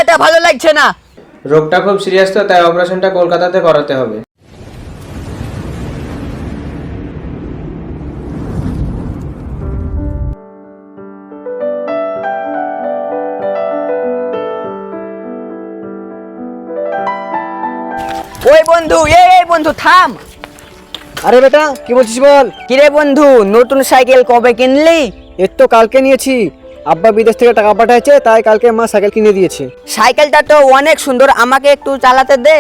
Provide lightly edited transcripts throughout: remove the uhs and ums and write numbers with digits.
বেটা, ভালো লাগছে না। রোগটা খুব সিরিয়াস তো, তাই অপারেশনটা কলকাতাতে করাতে হবে। ওই বন্ধু, এই বন্ধু থাম। আরে বেটা, কি বলছিস বল। কিরে বন্ধু, নতুন সাইকেল কবে কিনলি? এর তো কালকে নিয়েছি। আব্বা বিদেশ থেকে টাকা পাঠাইছে, তাই কালকে মা সাইকেল কিনে দিয়েছে। সাইকেলটা তো অনেক সুন্দর, আমাকে একটু চালাতে দে।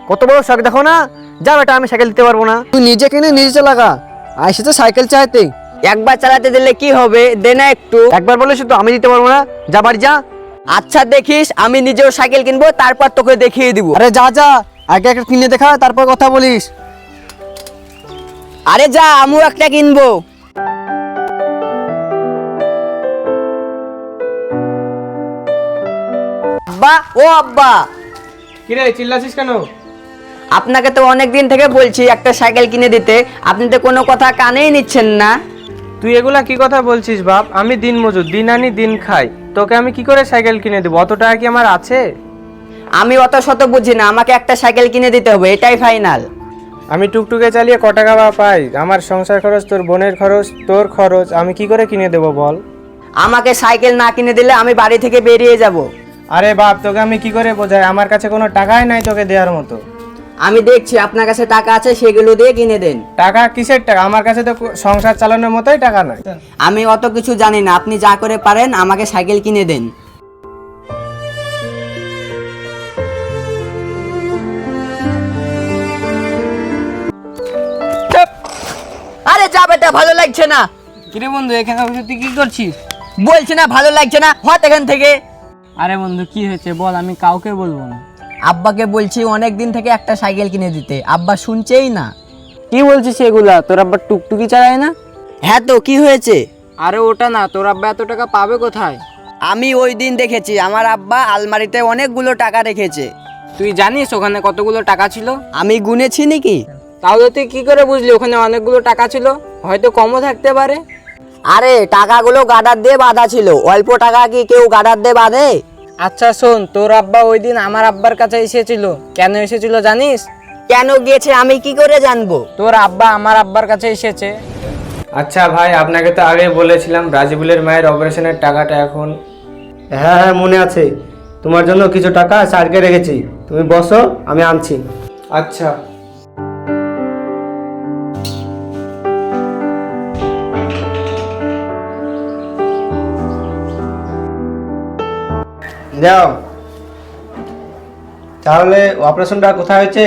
কত বড় শখ দেখো না। যা বেটা, আমি সাইকেল দিতে পারবো না। তুই নিজে কিনে নিজে চালাগা। আইসে তো সাইকেল চাইতে। একবার চালাতে দিলে কি হবে, দে না একটু। একবার বলে শুধু আমি দিতে পারবো না। যা বাড়ি যা। আচ্ছা দেখিস, আমি নিজেও সাইকেল কিনবো, তারপর তোকে দেখিয়ে দিব। আরে যা যা, আগে একটা কিনে দেখা, তারপর কথা বলিস। আরে যা, আমিও একটা কিনবো। আব্বা, ও আব্বা, কিরে চিল্লাছিস কেন? আপনাকে তো অনেক দিন থেকে বলছি একটা সাইকেল কিনে দিতে, আপনি তো কোনো কথা কানেই নিচ্ছেন না। তুই এগুলা কি কথা বলছিস বাপ? আমি দিন মজুর, দিন আনি দিন খাই, তোকে আমি কি করে সাইকেল কিনে দেবো? অত টাকা কি আমার আছে? আমি অত শত বুঝি না, আমাকে একটা সাইকেল কিনে দিতে হবে, এটাই ফাইনাল। আমি টুকটুকে চালিয়ে ক টাকা বা পাই? আমার সংসার খরচ, তোর বোনের খরচ, তোর খরচ, আমি কি করে কিনে দেবো বল? আমাকে সাইকেল না কিনে দিলে আমি বাড়ি থেকে বেরিয়ে যাব। আরে বাপ, তোকে আমি কি করে বোঝাই? আমার কাছে কোনো টাকাই নাই তোকে দেওয়ার মতো। আমি দেখছি আপনার কাছে টাকা আছে, সেগুলো দিয়ে কিনে দেন। টাকা কিসের টাকা? আমার কাছে তো সংসার চালানোর মতোই টাকা নাই। আমি অত কিছু জানি না, আপনি যা করে পারেন আমাকে সাইকেল কিনে দেন। আরে যা বেটা, ভালো লাগছে না। কিরে বন্ধু, এখানে বসে তুই কি করছিস? বলছি না ভালো লাগছে না, হট এখান থেকে। আরে বন্ধু কি হয়েছে বল, আমি কাউকে বলবো না। আব্বাকে বলছি অনেক দিন থেকে একটা সাইকেল কিনে দিতে, আব্বা শুনছেই না। কি বলছিস এগুলা? তোর আব্বা টুকটুকি চালায় না? হ্যাঁ তো কি হয়েছে? আরে ওটা না, তোর আব্বা এত টাকা পাবে কোথায়? আমি ওই দিন দেখেছি আমার আব্বা আলমারিতে অনেকগুলো টাকা রেখেছে। তুই জানিস ওখানে কতগুলো টাকা ছিল? আমি গুনেছি নাকি? তাহলে তুই কি করে বুঝলি ওখানে অনেকগুলো টাকা ছিল? হয়তো কমও থাকতে পারে। আরে টাকাগুলো গাডার দিয়ে বাঁধা ছিল, অল্প টাকা কি কেউ গাডার দিয়ে বাঁধে? আচ্ছা শোন, তোর আব্বা ওই দিন আমার আব্বার কাছে এসেছিল। কেন এসেছিল জানিস? কেন গিয়েছে আমি কি করে জানবো? তোর আব্বা আমার আব্বার কাছে এসেছে। আচ্ছা ভাই, আপনাকে তো আগে বলেছিলাম রাজিবুলের মায়ের অপারেশনের টাকাটা এখন। হ্যাঁ হ্যাঁ, মনে আছে। তোমার জন্য কিছু টাকা সারকে রেখেছি, তুমি বসো, আমি আনছি। আচ্ছা। যাও। তাহলে অপারেশনটা কোথায় হয়েছে?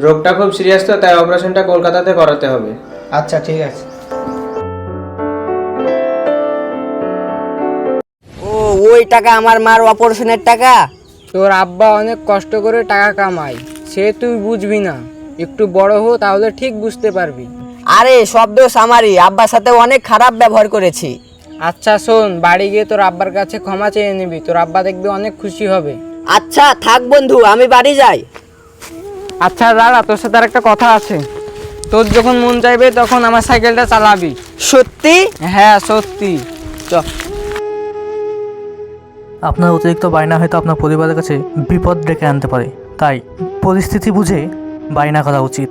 রোগটা খুব সিরিয়াস তো, তাই অপারেশনটা কলকাতাতে করাতে হবে। আচ্ছা ঠিক আছে। ও, ওই টাকা আমার মার অপারেশনের টাকা? তোর আব্বা অনেক কষ্ট করে টাকা কামায়, সে তুই বুঝবি না। একটু বড় হো, তাহলে ঠিক বুঝতে পারবি। আরে সব দোষ আমারই, আব্বার সাথে অনেক খারাপ ব্যবহার করেছি। আচ্ছা শোন, বাড়ি গিয়ে তোর আব্বার কাছে ক্ষমা চেয়ে নিবি, তোর আব্বা দেখবি অনেক খুশি হবে। আচ্ছা থাক বন্ধু, আমি বাড়ি যাই। আচ্ছা দাঁড়া, তোর সাথে আর একটা কথা আছে। তোর যখন মন চাইবে তখন আমার সাইকেলটা চালাবি। সত্যি? হ্যাঁ সত্যি। চ। আপনার অতিরিক্ত বায়না হয়তো আপনার পরিবারের কাছে বিপদ ডেকে আনতে পারে, তাই পরিস্থিতি বুঝে বায়না করা উচিত।